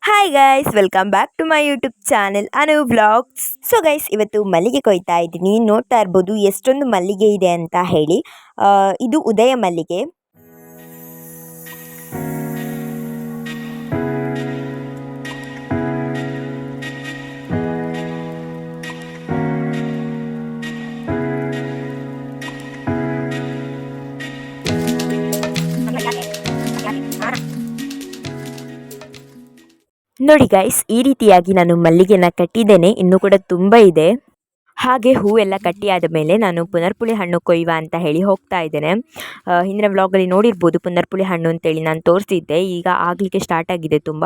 Hi guys, welcome back to my YouTube channel Anu vlogs. So guys, ಇವತ್ತು ಮಲ್ಲಿಗೆ ಕೊಯ್ತಾ ಇದ್ದೀನಿ. ನೋಡ್ತಾ ಇರ್ಬೋದು ಎಷ್ಟೊಂದು ಮಲ್ಲಿಗೆ ಇದೆ ಅಂತ ಹೇಳಿ. ಇದು ಉದಯ ಮಲ್ಲಿಗೆ. ನೋಡಿ ಗೈಸ್, ಈ ರೀತಿಯಾಗಿ ನಾನು ಮಲ್ಲಿಗೆನ ಕಟ್ಟಿದ್ದೇನೆ. ಇನ್ನೂ ಕೂಡ ತುಂಬ ಇದೆ. ಹಾಗೆ ಹೂವೆಲ್ಲ ಕಟ್ಟಿ ಆದ ಮೇಲೆ ನಾನು ಪುನರ್ಪುಳಿ ಹಣ್ಣು ಕೊಯ್ಯುವ ಅಂತ ಹೇಳಿ ಹೋಗ್ತಾ ಇದ್ದೇನೆ. ಹಿಂದಿನ ವ್ಲಾಗಲ್ಲಿ ನೋಡಿರ್ಬೋದು, ಪುನರ್ಪುಳಿ ಹಣ್ಣು ಅಂತೇಳಿ ನಾನು ತೋರಿಸಿದ್ದೆ. ಈಗ ಆಗಲಿಕ್ಕೆ ಸ್ಟಾರ್ಟ್ ಆಗಿದೆ ತುಂಬ.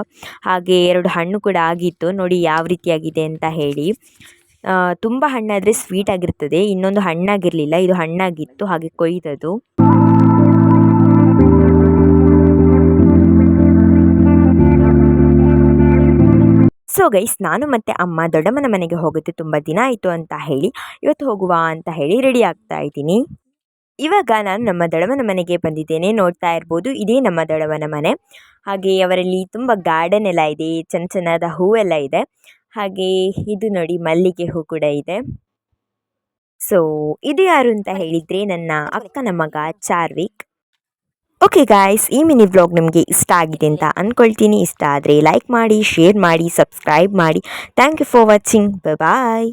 ಹಾಗೆ 2 ಹಣ್ಣು ಕೂಡ ಆಗಿತ್ತು. ನೋಡಿ ಯಾವ ರೀತಿಯಾಗಿದೆ ಅಂತ ಹೇಳಿ. ತುಂಬ ಹಣ್ಣಾದರೆ ಸ್ವೀಟ್ ಆಗಿರ್ತದೆ. ಇನ್ನೊಂದು ಹಣ್ಣಾಗಿರಲಿಲ್ಲ, ಇದು ಹಣ್ಣಾಗಿತ್ತು. ಹಾಗೆ ಕೊಯ್ದದು. ಸೊ ಗೈಸ್, ನಾನು ಮತ್ತು ಅಮ್ಮ ದೊಡ್ಡಮ್ಮನ ಮನೆಗೆ ಹೋಗುತ್ತೆ. ತುಂಬ ದಿನ ಆಯಿತು ಅಂತ ಹೇಳಿ ಇವತ್ತು ಹೋಗುವ ಅಂತ ಹೇಳಿ ರೆಡಿ ಆಗ್ತಾ ಇದ್ದೀನಿ. ಇವಾಗ ನಾನು ನಮ್ಮ ದೊಡ್ಡಮ್ಮನ ಮನೆಗೆ ಬಂದಿದ್ದೇನೆ. ನೋಡ್ತಾ ಇರ್ಬೋದು, ಇದೇ ನಮ್ಮ ದೊಡ್ಡಮ್ಮನ ಮನೆ. ಹಾಗೆ ಅವರಲ್ಲಿ ತುಂಬ ಗಾರ್ಡನ್ ಎಲ್ಲ ಇದೆ, ಚೆನ್ನದ ಹೂವೆಲ್ಲ ಇದೆ. ಹಾಗೆ ಇದು ನೋಡಿ, ಮಲ್ಲಿಗೆ ಹೂ ಕೂಡ ಇದೆ. ಸೊ ಇದು ಯಾರು ಅಂತ ಹೇಳಿದರೆ ನನ್ನ ಅಕ್ಕನ ಮಗ ಚಾರ್ವಿಕ್. ಓಕೆ ಗಾಯ್ಸ್, ಈ ಮಿನಿ ವ್ಲಾಗ್ ನಿಮಗೆ ಇಷ್ಟ ಆಗಿದೆ ಅಂತ ಅಂದ್ಕೊಳ್ತೀನಿ. ಇಷ್ಟ ಆದರೆ ಲೈಕ್ ಮಾಡಿ, ಶೇರ್ ಮಾಡಿ, ಸಬ್ಸ್ಕ್ರೈಬ್ ಮಾಡಿ. Thank you for watching. Bye.